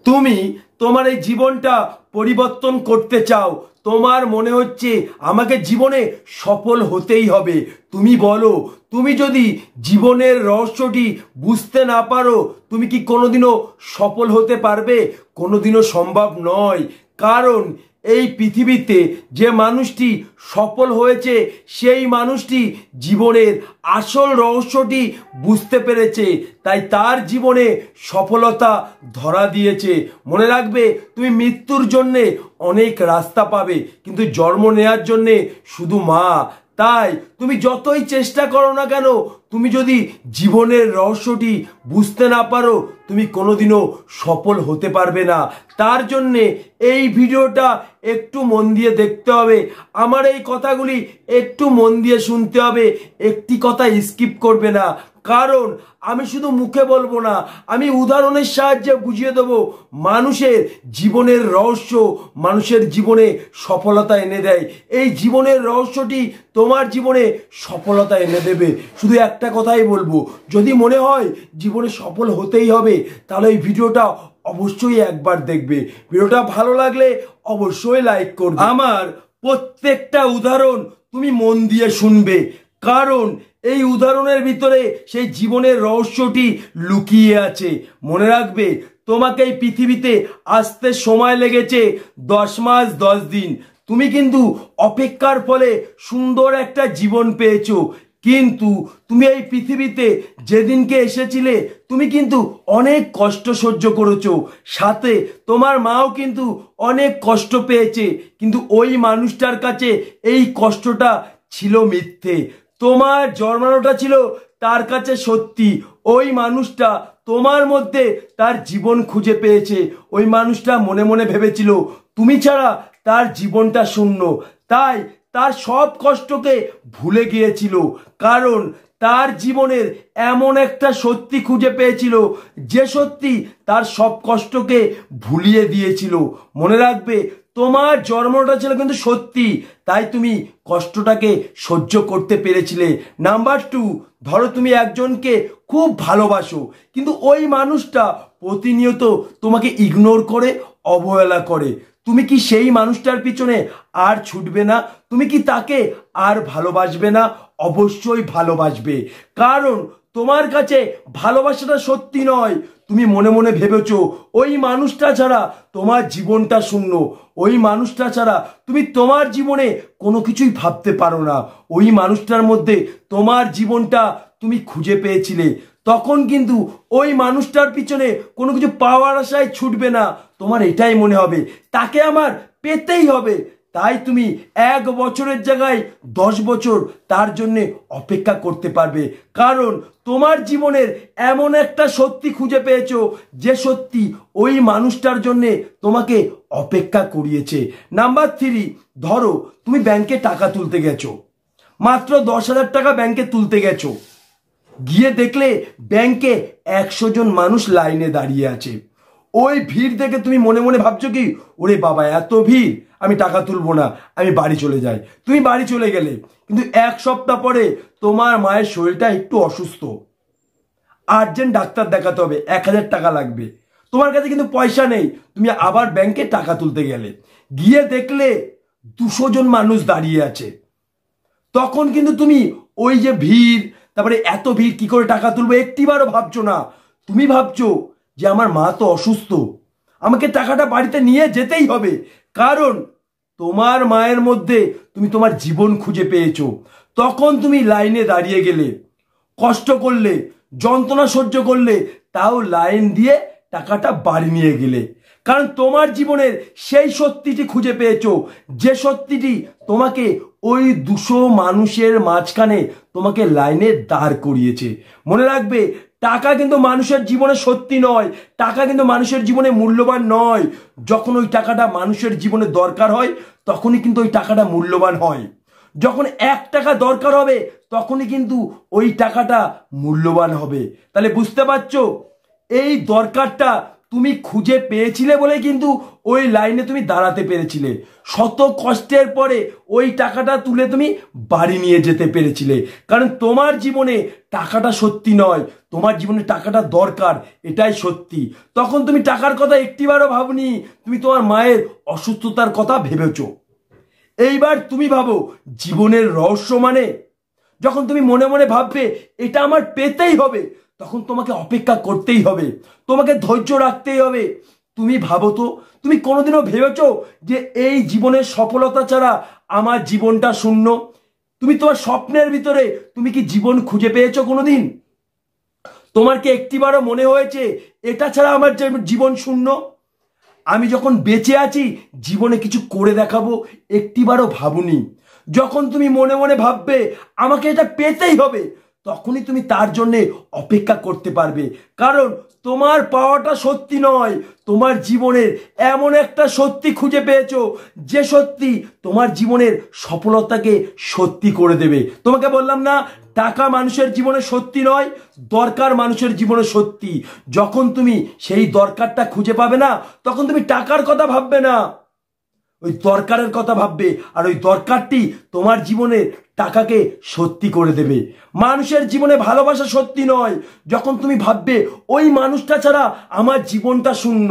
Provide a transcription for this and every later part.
তুমি তোমার এই জীবনটা পরিবর্তন করতে চাও, তোমার মনে হচ্ছে আমাকে জীবনে সফল হতেই হবে। তুমি বলো, তুমি যদি জীবনের রহস্যটি বুঝতে না পারো, তুমি কি কোনোদিনও সফল হতে পারবে? কোনোদিনও সম্ভব নয়। কারণ এই পৃথিবীতে যে মানুষটি সফল হয়েছে, সেই মানুষটি জীবনের আসল রহস্যটি বুঝতে পেরেছে, তাই তার জীবনে সফলতা ধরা দিয়েছে। মনে রাখবে, তুমি মৃত্যুর জন্যে অনেক রাস্তা পাবে, কিন্তু জন্ম নেওয়ার জন্যে শুধু মা। তাই তুমি যতই চেষ্টা করো না কেন, তুমি যদি জীবনের রহস্যটি বুঝতে না পারো, তুমি কোনোদিনও সফল হতে পারবে না। তার জন্যে এই ভিডিওটা একটু মন দিয়ে দেখতে হবে, আমার এই কথাগুলি একটু মন দিয়ে শুনতে হবে, একটি কথা স্কিপ করবে না। কারণ আমি শুধু মুখে বলবো না, আমি উদাহরণের সাহায্যে বুঝিয়ে দেবো মানুষের জীবনের রহস্য মানুষের জীবনে সফলতা এনে দেয়। এই জীবনের রহস্যটি তোমার জীবনে সফলতা এনে দেবে। শুধু একটা কথাই বলবো, যদি মনে হয় জীবনে সফল হতেই হবে, তাহলে এই ভিডিওটা অবশ্যই একবার দেখবে। ভিডিওটা ভালো লাগলে অবশ্যই লাইক করবে। আমার প্রত্যেকটা উদাহরণ তুমি মন দিয়ে শুনবে, কারণ এই উদাহরণের ভিতরে সেই জীবনের রহস্যটি লুকিয়ে আছে। মনে রাখবে, তোমাকে এই পৃথিবীতে আসতে সময় লেগেছে 10 মাস 10 দিন। তুমি কিন্তু অপেক্ষার ফলে সুন্দর একটা জীবন পেয়েছো, কিন্তু তুমি এই পৃথিবীতে যেদিনকে এসেছিলে, তুমি কিন্তু অনেক কষ্ট সহ্য করেছো, সাথে তোমার মাও কিন্তু অনেক কষ্ট পেয়েছে, কিন্তু ওই মানুষটার কাছে এই কষ্টটা ছিল মিথ্যে। তোমার জন্মানোটা ছিল তার কাছে সত্যি। ওই মানুষটা তোমার মধ্যে তার জীবন খুঁজে পেয়েছে। ওই মানুষটা মনে মনে ভেবেছিল তুমি ছাড়া তার জীবনটা শূন্য, তাই তার সব কষ্টকে ভুলে গিয়েছিল। কারণ তার জীবনের এমন একটা সত্যি খুঁজে পেয়েছিল, যে সত্যি তার সব কষ্টকে ভুলিয়ে দিয়েছিল। মনে রাখবে, তোমার জন্মটা ছিল কিন্তু সত্যি, তাই তুমি কষ্টটাকে সহ্য করতে পেরেছিলে। নাম্বার 2, ধরো তুমি একজনকে খুব ভালোবাসো, কিন্তু ওই মানুষটা প্রতিনিয়ত তোমাকে ইগনোর করে, অবহেলা করে। তুমি কি সেই মানুষটার পিছনে আর ছুটবে না? তুমি কি তাকে আর ভালোবাসবে না? অবশ্যই ভালোবাসবে, কারণ তোমার কাছে ভালোবাসাটা সত্যি নয়। তুমি মনে মনে ভেবেছো ওই মানুষটা ছাড়া তোমার জীবনটা শূন্য, ওই মানুষটা ছাড়া তুমি তোমার জীবনে কোনো কিছুই ভাবতে পারো না। ওই মানুষটার মধ্যে তোমার জীবনটা তুমি খুঁজে পেয়েছিলে। তখন কিন্তু ওই মানুষটার পিছনে কোনো কিছু পাওয়ার আশায় ছুটবে না, তোমার এটাই মনে হবে তাকে আমার পেতেই হবে। তাই তুমি 1 বছরের জায়গায় 10 বছর তার জন্যে অপেক্ষা করতে পারবে, কারণ তোমার জীবনের এমন একটা সত্যি খুঁজে পেয়েছো, যে সত্যি ওই মানুষটার জন্যে তোমাকে অপেক্ষা করিয়েছে। নাম্বার 3, ধরো তুমি ব্যাংকে টাকা তুলতে গেছো, মাত্র 10,000 টাকা ব্যাংকে তুলতে গেছো, গিয়ে দেখলে ব্যাংকে 100 জন মানুষ লাইনে দাঁড়িয়ে আছে। ওই ভিড় দেখে তুমি মনে মনে ভাবছো কি, ওরে বাবা এত ভিড়, আমি টাকা তুলবো না, আমি বাড়ি চলে যাই। তুমি বাড়ি চলে গেলে, কিন্তু 1 সপ্তাহ পরে তোমার মায়ের শরীরটা একটু অসুস্থ, আর্জেন্ট ডাক্তার দেখাতে হবে, 1000 টাকা লাগবে। তোমার কাছে কিন্তু পয়সা নেই, তুমি আবার ব্যাংকে টাকা তুলতে গেলে, গিয়ে দেখলে 200 জন মানুষ দাঁড়িয়ে আছে। তখন কিন্তু তুমি ওই যে ভিড়, তারপরে এত ভিড়, কি করে টাকা তুলবো একটিবারও ভাবছো না। তুমি ভাবছো যে আমার মা তো অসুস্থ, আমাকে টাকাটা বাড়িতে নিয়ে যেতেই হবে, কারণ তোমার মায়ের মধ্যে তুমি তোমার জীবন খুঁজে পেয়েছো। তখন তুমি লাইনে দাঁড়িয়ে গেলে, কষ্ট করলে, যন্ত্রণা সহ্য করলে, তাও লাইন দিয়ে টাকাটা বাড়ি নিয়ে গেলে, কারণ তোমার জীবনের সেই সত্যিটি খুঁজে পেয়েছো, যে সত্যিটি তোমাকে ওই 200 মানুষের মাঝখানে তোমাকে লাইনে দাঁড় করিয়েছে। মনে রাখবে, টাকা কিন্তু মানুষের জীবনে সত্যি নয়, টাকা কিন্তু মানুষের জীবনে মূল্যবান নয়। যখন ওই টাকাটা মানুষের জীবনে দরকার হয়, তখনই কিন্তু ওই টাকাটা মূল্যবান হয়। যখন 1 টাকা দরকার হবে, তখনই কিন্তু ওই টাকাটা মূল্যবান হবে। তাহলে বুঝতে পারছো, এই দরকারটা তুমি খুঁজে পেয়েছিলে বলে কিন্তু ওই লাইনে তুমি দাঁড়াতে পেরেছিলে। শত কষ্টের পরে ওই টাকাটা তুলে তুমি বাড়ি নিয়ে যেতে পেরেছিলে, কারণ তোমার জীবনে টাকাটা সত্যি নয়, তোমার জীবনে টাকাটা দরকার, এটাই সত্যি। তখন তুমি টাকার কথা একটিবারও ভাবনি, তুমি তোমার মায়ের অসুস্থতার কথা ভেবেছো। এইবার তুমি ভাবো জীবনের রহস্য মানে, যখন তুমি মনে মনে ভাববে এটা আমার পেতেই হবে, তখন তোমাকে অপেক্ষা করতেই হবে, তোমাকে ধৈর্য রাখতেই হবে। তুমি ভাবো তো, তুমি কোনোদিনও ভেবেছো যে এই জীবনের সফলতা ছাড়া আমার জীবনটা শূন্য? তুমি তোমার স্বপ্নের ভিতরে তুমি কি জীবন খুঁজে পেয়েছো কোনোদিন? তোমার কি একটিবারও মনে হয়েছে এটা ছাড়া আমার জীবন শূন্য? আমি যখন বেঁচে আছি জীবনে কিছু করে দেখাবো, একটিবারও ভাবুনি। যখন তুমি মনে মনে ভাববে আমাকে এটা পেতেই হবে, তখনই তুমি তার জন্যে অপেক্ষা করতে পারবে, কারণ তোমার পাওয়াটা সত্যি নয়, তোমার জীবনের এমন একটা সত্যি খুঁজে পেয়েছো যে সত্যি তোমার জীবনের সফলতাকে সত্যি করে দেবে। তোমাকে বললাম না, টাকা মানুষের জীবনে সত্যি নয়, দরকার মানুষের জীবনে সত্যি। যখন তুমি সেই দরকারটা খুঁজে পাবে না, তখন তুমি টাকার কথা ভাববে না, ওই দরকারের কথা ভাববে, আর ওই দরকারটি তোমার জীবনে টাকাকে সত্যি করে দেবে। মানুষের জীবনে ভালোবাসা সত্যি নয়, যখন তুমি ভাববে ওই মানুষটা ছাড়া আমার জীবনটা শূন্য,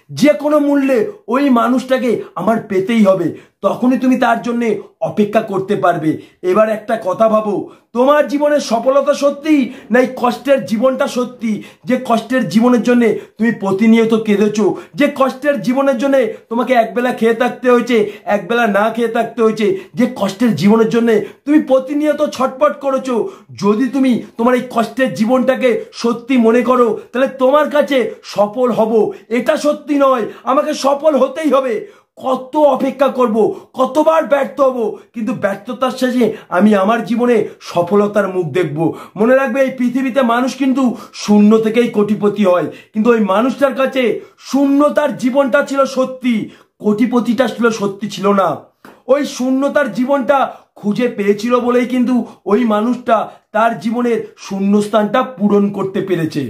যে কোনো মূল্যে ওই মানুষটাকে আমার পেতেই হবে, তখনই তুমি তার জন্য অপেক্ষা করতে পারবে। এবার একটা কথা ভাবো, তোমার জীবনের সফলতা সত্যি না এই কষ্টের জীবনটা সত্যি? যে কষ্টের জীবনের জন্য তুমি প্রতিনিয়ত কেঁদেছো, যে কষ্টের জীবনের জন্য তোমাকে একবেলা খেয়ে থাকতে হয়েছে, একবেলা না খেয়ে থাকতে হয়েছে, যে কষ্টের জীবনের জন্য তুমি প্রতিনিয়ত ছটপট করেছো, যদি তুমি তোমার এই কষ্টের জীবনটাকে সত্যি মনে করো, তাহলে তোমার কাছে সফল হব এটা সত্যি নয়, আমাকে সফল হতেই হবে। কত অপেক্ষা করব, কতবার ব্যর্থ হব, কিন্তু ব্যর্থতার শেষে আমি আমার জীবনে সফলতার মুখ দেখব। মনে রাখবে, এই পৃথিবীতে মানুষ কিন্তু শূন্য থেকেই কোটিপতি হয়, কিন্তু ওই মানুষটার কাছে শূন্যতার জীবনটা ছিল সত্যি, কোটিপতিটা ছিল সত্যি ছিল না। ওই শূন্যতার জীবনটা খুঁজে পেয়েছিল বলেই কিন্তু ওই মানুষটা তার জীবনের শূন্যস্থানটা পূরণ করতে পেরেছে।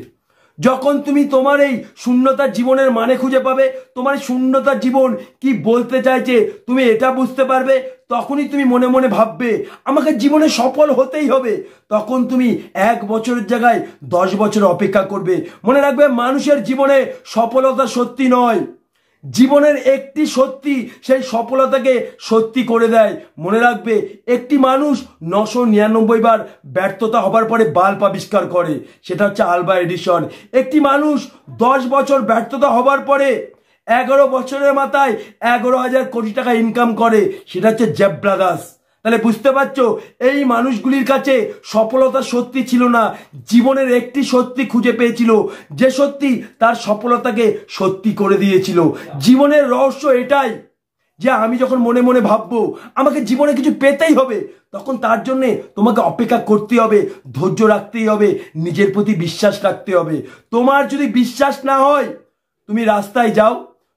যখন তুমি তোমার এই শূন্যতার জীবনের মানে খুঁজে পাবে, তোমার শূন্যতার জীবন কি বলতে চাইছে তুমি এটা বুঝতে পারবে, তখনই তুমি মনে মনে ভাববে আমাকে জীবনে সফল হতেই হবে। তখন তুমি 1 বছরের জায়গায় 10 বছর অপেক্ষা করবে। মনে রাখবে, মানুষের জীবনে সফলতা সত্যি নয়, জীবনের একটি সত্যি সেই সফলতাকে সত্যি করে দেয়। মনে রাখবে, একটি মানুষ 999 বার ব্যর্থতা হবার পরে বাল্ব আবিষ্কার করে, সেটা হচ্ছে আলভা এডিসন। একটি মানুষ 10 বছর ব্যর্থতা হবার পরে 11 বছরের মাথায় 11,000 কোটি টাকা ইনকাম করে, সেটা হচ্ছে জেফ ব্রাদার্স। তাহলে বুঝতে পারছো, এই মানুষগুলির কাছে সফলতা সত্যি ছিল না, জীবনের একটি সত্যি খুঁজে পেয়েছিল, যে সত্যি তার সফলতাকে সত্যি করে দিয়েছিল। জীবনের রহস্য এটাই যে আমি যখন মনে মনে ভাববো আমাকে জীবনে কিছু পেতেই হবে, তখন তার জন্যে তোমাকে অপেক্ষা করতে হবে, ধৈর্য রাখতেই হবে, নিজের প্রতি বিশ্বাস রাখতে হবে। তোমার যদি বিশ্বাস না হয়, তুমি রাস্তায় যাও,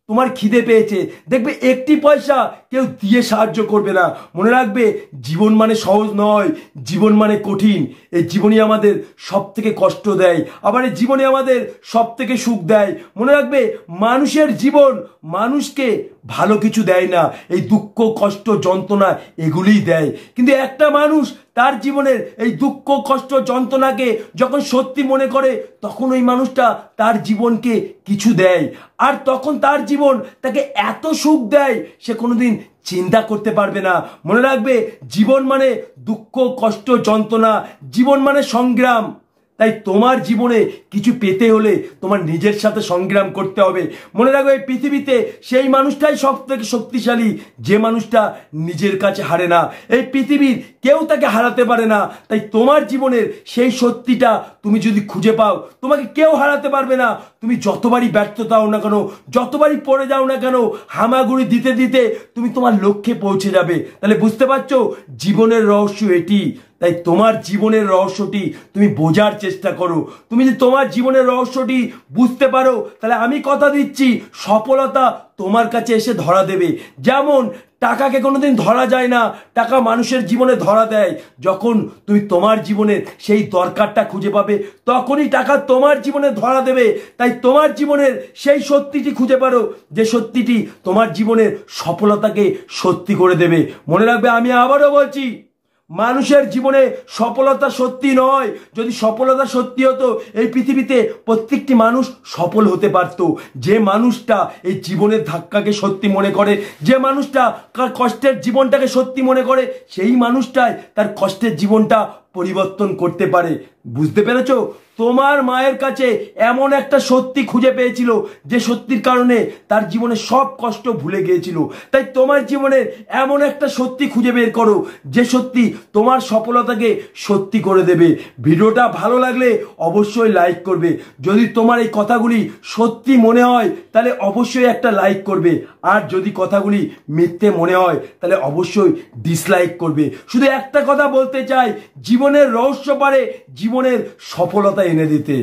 তোমার খিদে পেয়েছে, দেখবে একটি পয়সা কেউ দিয়ে সাহায্য করবে না। মনে রাখবে, জীবন মানে সহজ নয়, জীবন মানে কঠিন। এই জীবনই আমাদের সব থেকে কষ্ট দেয়, আবার এই জীবনে আমাদের সব থেকে সুখ দেয়। মনে রাখবে, মানুষের জীবন মানুষকে ভালো কিছু দেয় না, এই দুঃখ কষ্ট যন্ত্রণা এগুলিই দেয়। কিন্তু একটা মানুষ তার জীবনের এই দুঃখ কষ্ট যন্ত্রণাকে যখন সত্যি মনে করে, তখন ওই মানুষটা তার জীবনকে কিছু দেয়, আর তখন তার জীবন তাকে এত সুখ দেয় সে কোনোদিন চিন্তা করতে পারবে না। মনে রাখবে, জীবন মানে দুঃখ কষ্ট যন্ত্রণা, জীবন মানে সংগ্রাম। তাই তোমার জীবনে কিছু পেতে হলে তোমার নিজের সাথে সংগ্রাম করতে হবে। মনে রাখবে, এই পৃথিবীতে সেই মানুষটাই সব থেকে শক্তিশালী যে মানুষটা নিজের কাছে হারে না। এই পৃথিবীর কেউ তাকে হারাতে পারে না। তাই তোমার জীবনের সেই সত্যিটা তুমি যদি খুঁজে পাও, তোমাকে কেউ হারাতে পারবে না। তুমি যতবারই ব্যর্থতা হও না কেন, যতবারই পড়ে যাও না কেন, হামাগুড়ি দিতে দিতে তুমি তোমার লক্ষ্যে পৌঁছে যাবে। তাহলে বুঝতে পারছো, জীবনের রহস্য এটি। তাই তোমার জীবনের রহস্যটি তুমি বোঝার চেষ্টা করো। তুমি যদি তোমার জীবনের রহস্যটি বুঝতে পারো, তাহলে আমি কথা দিচ্ছি সফলতা তোমার কাছে এসে ধরা দেবে। যেমন টাকাকে কোনোদিন ধরা যায় না, টাকা মানুষের জীবনে ধরা দেয় যখন তুমি তোমার জীবনের সেই দরকারটা খুঁজে পাবে, তখনই টাকা তোমার জীবনে ধরা দেবে। তাই তোমার জীবনের সেই সত্যিটি খুঁজে পারো, যে সত্যিটি তোমার জীবনের সফলতাকে সত্যি করে দেবে। মনে রাখবে, আমি আবারও বলছি, মানুষের জীবনে সফলতা সত্যি নয়। যদি সফলতা সত্যি হতো, এই পৃথিবীতে প্রত্যেকটি মানুষ সফল হতে পারত। যে মানুষটা এই জীবনের ধাক্কাকে সত্যি মনে করে, যে মানুষটা কষ্টের জীবনটাকে সত্যি মনে করে, সেই মানুষটাই তার কষ্টের জীবনটা পরিবর্তন করতে পারে। বুঝতে পেরেছো? তোমার মায়ের কাছে এমন একটা সত্যি খুঁজে পেয়েছিল, যে সত্যির কারণে তার জীবনে সব কষ্ট ভুলে গিয়েছিল। তাই তোমার জীবনের এমন একটা সত্যি খুঁজে বের করো, যে সত্যি তোমার সফলতাকে সত্যি করে দেবে। ভিডিওটা ভালো লাগলে অবশ্যই লাইক করবে। যদি তোমার এই কথাগুলি সত্যি মনে হয়, তাহলে অবশ্যই একটা লাইক করবে। আর যদি কথাগুলি মিথ্যে মনে হয়, তাহলে অবশ্যই ডিসলাইক করবে। শুধু একটা কথা বলতে চাই, জীবনের রহস্য পারে জীবনের সফলতা এনে দিতে।